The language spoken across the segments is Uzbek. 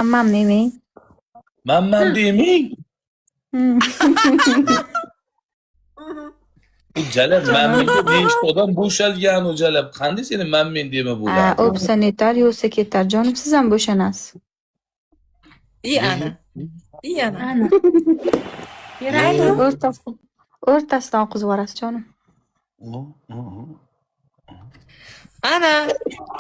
Hammam demang. Manman demang. Jalab manmenga nechta odam bo'shalgan u jalab. Qanday seni manmen dema bo'ladi? O'psa netar, yo'sa ketar. Jonim, siz ham bo'shanasiz. ana. Ana. O'rtasidan oqizib yuborasiz, jonim. Ana.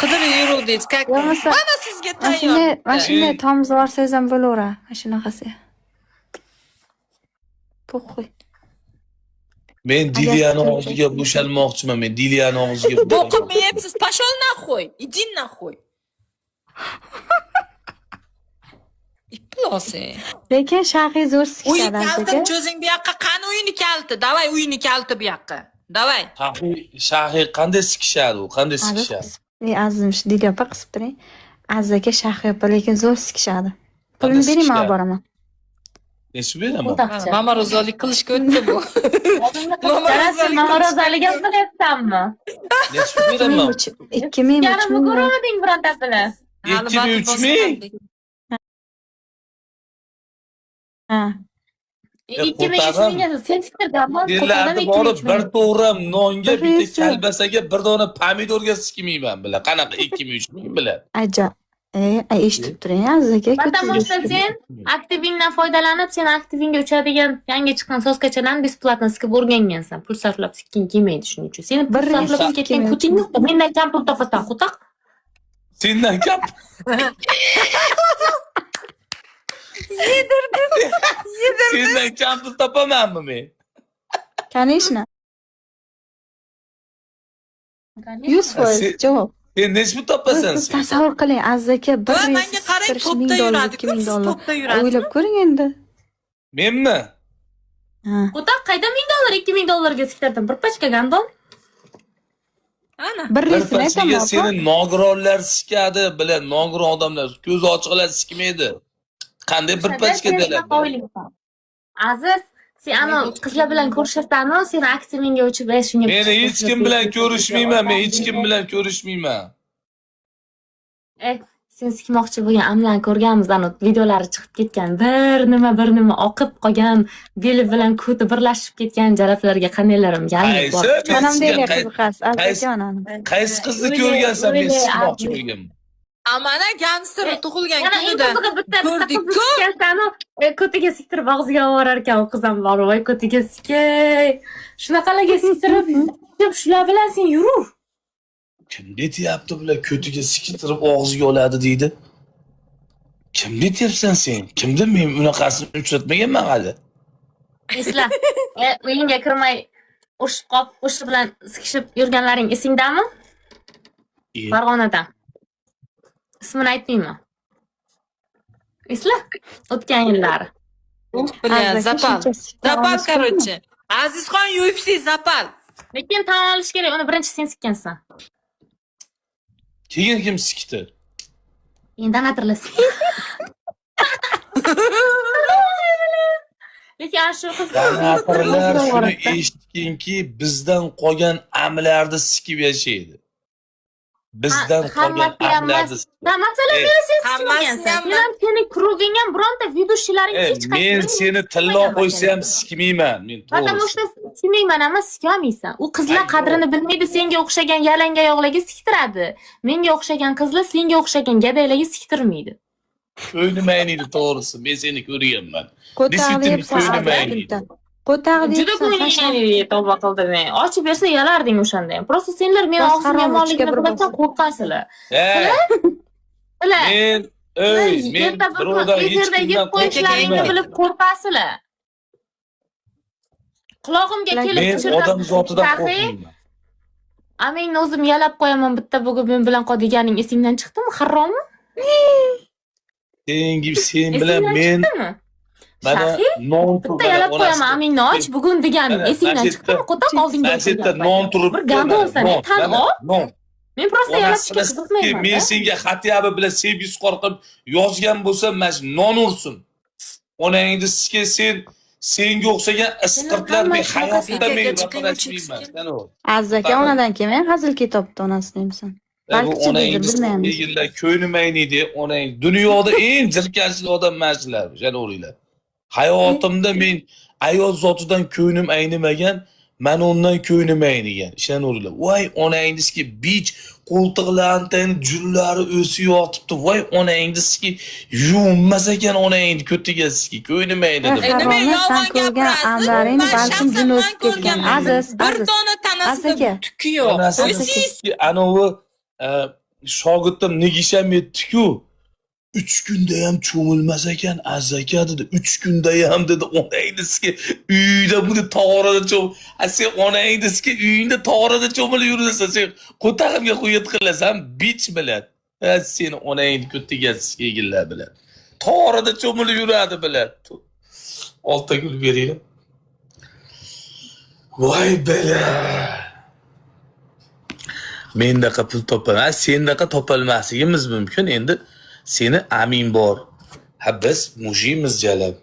Qidirib yuruvdingiz. Bo'lmasa, Mana sizga tayyor. mana shunday tomiz borsangiz ham bo'laveradi. Mana shunaqasi. Po'xo'y. Men Diliyani og'ziga bo'shalmoqchiman. Men Diliyani og'ziga Boqib yeyapsiz. Pashol nahvoy. Idin nahvoy. Iplosi. Lekin shahiy zo'r Uyi sikishadi kalti aka. cho'zing bu yoqqa. Qani uyini kalti? Davay uyini kalti bu yoqqa. Davay. Shahiy qanday sikishadi u? Qanday sikishadi? Azim Dili opa qisib turing. Aziz aka shahiy opa lekin zo'r sikishadi. Pulni bering, men olib boraman. Nechta beraman? Mama rozalik qilishga o'tdi bu. Mama rozalik qilyapsanmi? Nechta beraman? 2000 Yarimni ko'rmading birontasini. 2000-3000? Ha. 2000 mingga sen fikrdami? Yerlarni borib bir to'g'ram nonga, bitta kalbasaga, bir dona pomidorga sikmayman bilan. Qanaqa 2000-3000 bilan? Ajab. Eshitib turing, Aziz aka. Потому sen aktivingdan foydalanib, sen aktivingga uchadigan yangi chiqqan soskachalarni besplatno sikib o'rgangansan. Pul sarflab sikking kelmaydi shuning uchun. Seni pul sarflab ketgan kuting yo'q. Mendan kam pul topasan, qutaq. Sendan kam. Yedirdim. Sendan kam pul topamanmi men? Конечно. 100% javob. Sen nech pul topasan Siz sen? tasavvur qiling, Aziz aka, bir Va reys menga qarang, siktirish topda 1000 dollar, yuradi. 2000 Siz dollar. topda yurasiz. O'ylab ko'ring endi. Menmi? Ha. Qutaq qayda 1000 dollar, 2000 dollarga siktirdim. Bir pachka gandon. Ana. Bir Bir reysini pachiga aytaman. seni nogironlar sikadi bilan nogiron odamlar, ko'zi ochiqlar sikmaydi. Qanday bir pachga deyapti? Aziz, sen ana qizlar bilan ko'rishasanmi? Sen aktivingga o'chib shunga. Men hech kim bilan ko'rishmayman, men hech kim bilan ko'rishmayman. Sen sikmoqchi bo'lgan amlarni ko'rganmizdan videolari chiqib ketgan. Bir nima oqib qolgan, beli bilan ko'ti birlashib ketgan jalablarga qandaylarim yalinib bor. Qanamdaylar qiziqasiz, Aziz aka onani. Qaysi qizni ko'rgansan men sikmoqchi bo'lganman? Amana gangster tug'ilgan Yana eng kunida qizig'i bitta ko'rdik-ku. qiz sikkansanu, ko'tiga siktirib og'ziga ovorar ekan u qiz ham bor. Voy ko'tiga sikay. Shunaqalarga siktirib, shular bilan sen yurur. Kim deyapti bular ko'tiga siktirib og'ziga oladi deydi? Kim deyapsan sen? Kimda men unaqasini uchratmaganman hali. Esla. Uyingga kirmay urushib qolib, o'sha bilan sikishib yurganlaring esingdami? Farg'onadan. Ismini aytmayman. Esla. O'tgan yillari. Bilan zapal. Zapal короче. Azizxon UFC zapal. Lekin tan olish kerak, uni birinchi sen sikkansan. Keyin kim sikdi? Endi atirlasin. Lekin ana shu qiz Donatorlar shuni eshitganki, bizdan qolgan amlarni sikib yashaydi. Bizdan qolgan amlarni. Masalan, meni sen sikmagansan. Sen ham sening kruging ham bironta videoshilaring hech qachon. Men seni tillo qo'ysa ham sikmayman. Men Потому что sinmayman, ammo sikolmaysan. U qizlar qadrini bilmaydi, senga o'xshagan yalanga yo'qlarga siktiradi. Menga o'xshagan qizlar senga o'xshagan gadaylarga siktirmaydi. O'ynamaydi to'g'risi. Men seni ko'rganman. Juda ko'nglingiz tavba qildim. Ochib bersa yalarding o'shanda ham. Просто senlar men og'zim yomonligini bilmasdan qo'rqasizlar. Men birovdan hech kimdan qo'yishlaringni bilib qo'rqasizlar. Qulog'imga kelib men odam zotidan qo'rqmayman. Amingni o'zim yalab qo'yaman bitta bugun men bilan qol deganing esingdan chiqdimi? Harommi? Sen bilan men mana non bitta yalab qo'yaman, amingni och bugun deganing esingdan chiqdimi? Qo'taq oldingga o'tirgan. Non turib. Bir gandonsan, tan ol. Men prosta yalabga qiziqmayman. Men senga xatyabi bilan sevgisi qilib yozgan bo'lsam, mana shu non ursin. Onangni sizga senga o'xshagan isqirtlar men hayotda men raqamlashmayman. Aziz aka onadan keyin hazil kitobda onasi deymisan. Balki onangni bilmaymiz. yillar ko'ynimayniydi, onang dunyoda eng jirkanchli odam mashular, yana o'ringlar. Hayotimda men ayol zotidan ko'nglim aynimagan, men ondan ko'nglim aynigan. Ishonaveringlar. Voy onangizki bich qo'ltiqlarning jullari o'sib yotibdi. Voy onangizki yuvmas ekan onangni ko'tigasiga ko'nglim aynidi. Nima Sen yolg'on ko'rgan gapirasiz? anlaring Men balkim shaxsan jin man o'sib ketgan. ko'rganman. Aziz, Bir Aziz. dona tanasida Azaka. tuki yo'q. Qo'ysiz. Anavi shogirdim negisham yetdi-ku. 3 kunda ham cho'milmas ekan azaka dedi. 3 kunda ham dedi onangizga uyda buni tog'orada sen onangizga uyingda tog'orada cho'milib yurasan, sen qo'tag'imga qo'yib qilasan bich bilan. Seni onangni ko'tigasiga egillar bilan. Tog'orada cho'milib yuradi bilan. Olta gul beringlar. Voy bala. Mendaqa pul topaman, sendaqa topolmasligimiz mumkin. Endi seni amin bor. Ha biz mujimiz jalab.